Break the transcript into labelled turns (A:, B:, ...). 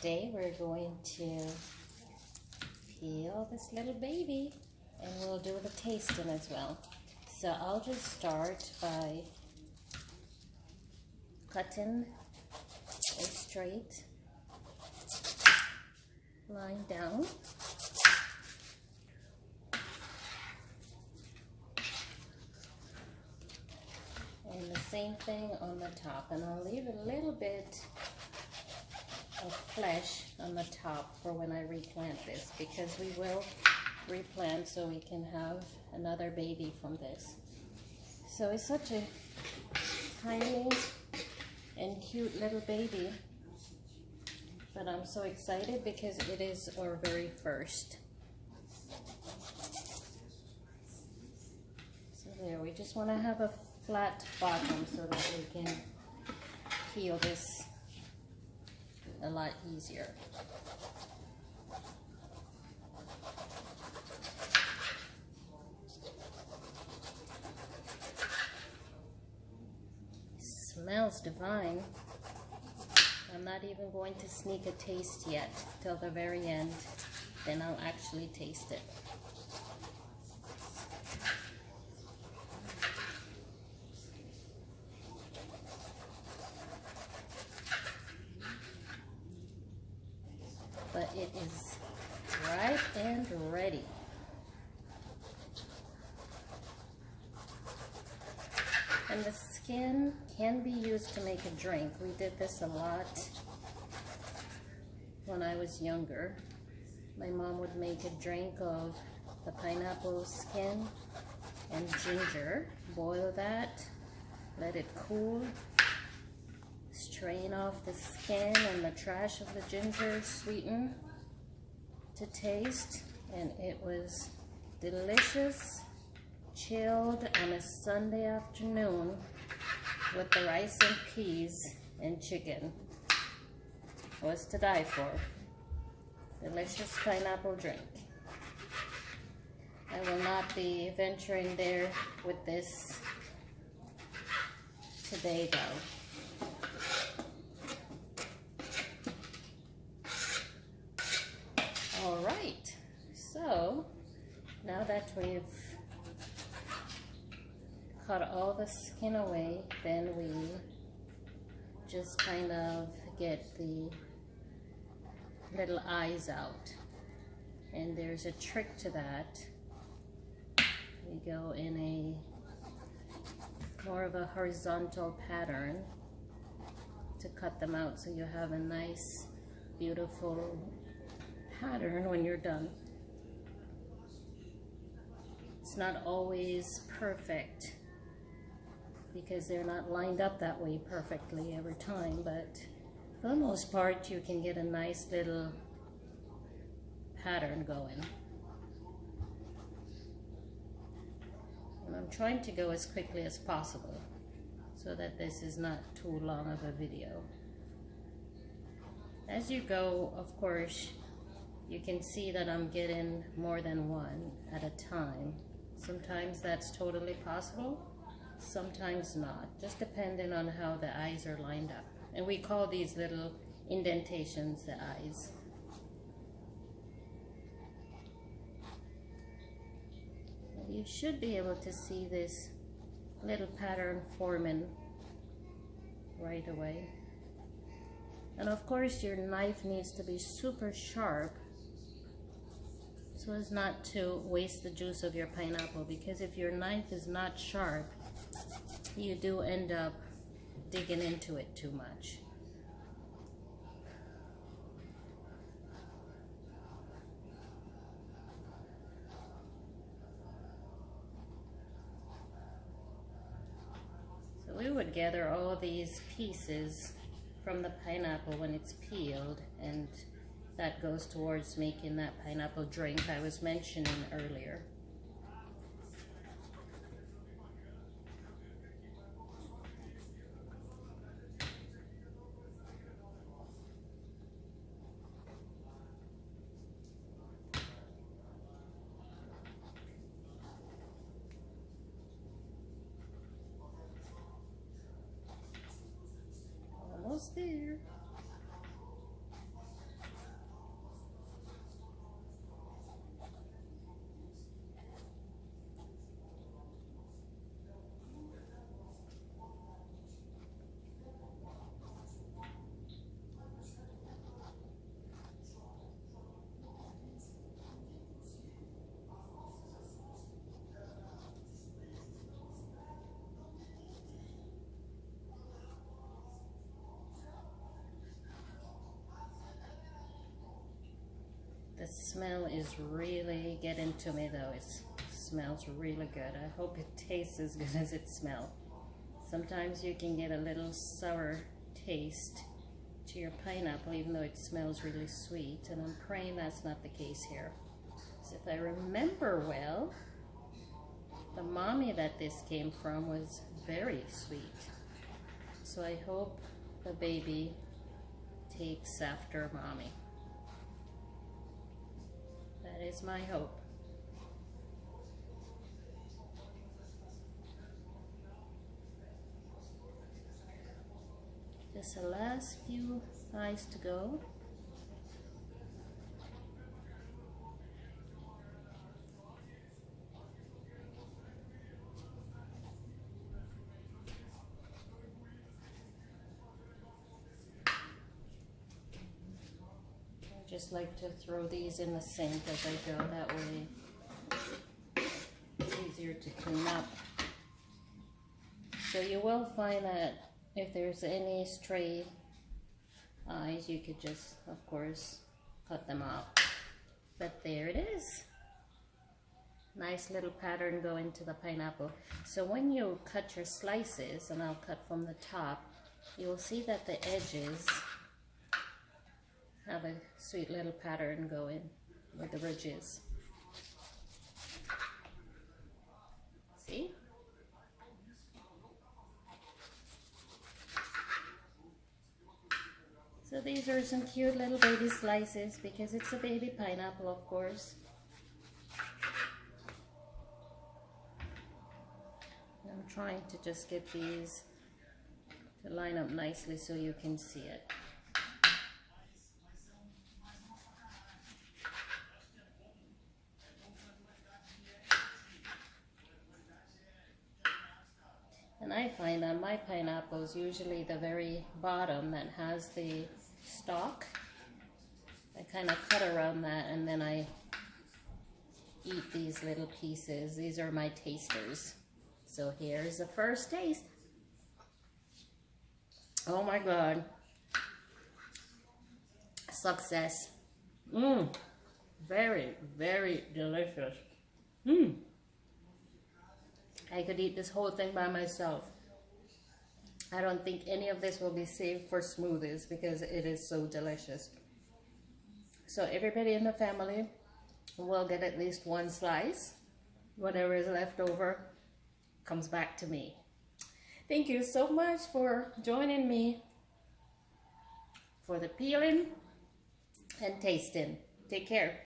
A: today we're going to peel this little baby and we'll do the tasting as well. So I'll just start by cutting a straight line down. And the same thing on the top, and I'll leave a little bit of flesh on the top for when I replant this, because we will replant so we can have another baby from this. So it's such a tiny and cute little baby, but I'm so excited because it is our very first. So there, we just want to have a flat bottom so that we can peel this a lot easier. Smells divine. I'm not even going to sneak a taste yet till the very end, then I'll actually taste it. But it is ripe and ready. And the skin can be used to make a drink. We did this a lot when I was younger. My mom would make a drink of the pineapple skin and ginger, boil that, let it cool, strain off the skin and the trash of the ginger, sweeten to taste, and it was delicious, chilled on a Sunday afternoon with the rice and peas and chicken. It was to die for. Delicious pineapple drink. I will not be venturing there with this today though. All right, so now that we've cut all the skin away, then we just kind of get the little eyes out. And there's a trick to that. We go in a more of a horizontal pattern to cut them out so you have a nice, beautiful pattern when you're done. It's not always perfect because they're not lined up that way perfectly every time, but for the most part you can get a nice little pattern going. And I'm trying to go as quickly as possible so that this is not too long of a video. As you go, of course, you can see that I'm getting more than one at a time. Sometimes that's totally possible, sometimes not, just depending on how the eyes are lined up. And we call these little indentations the eyes. You should be able to see this little pattern forming right away. And of course your knife needs to be super sharp so as not to waste the juice of your pineapple, because if your knife is not sharp, you do end up digging into it too much. So we would gather all these pieces from the pineapple when it's peeled, and that goes towards making that pineapple drink I was mentioning earlier. Almost there. The smell is really getting to me though. It smells really good. I hope it tastes as good as it smells. Sometimes you can get a little sour taste to your pineapple even though it smells really sweet, and I'm praying that's not the case here. So if I remember well, the mommy that this came from was very sweet. So I hope the baby takes after mommy. That is my hope. Just the last few eyes to go. I just like to throw these in the sink as I go, that way it's easier to clean up. So you will find that if there's any stray eyes, you could just, of course, cut them out. But there it is. Nice little pattern going to the pineapple. So when you cut your slices, and I'll cut from the top, you'll see that the edges have a sweet little pattern going with the ridges. See? So these are some cute little baby slices because it's a baby pineapple, of course. I'm trying to just get these to line up nicely so you can see it. And I find on my pineapples, usually the very bottom that has the stalk, I kind of cut around that and then I eat these little pieces. These are my tasters. So here's the first taste. Oh my God. Success. Very, very delicious. I could eat this whole thing by myself. I don't think any of this will be saved for smoothies because it is so delicious. So everybody in the family will get at least one slice. Whatever is left over comes back to me. Thank you so much for joining me for the peeling and tasting. Take care.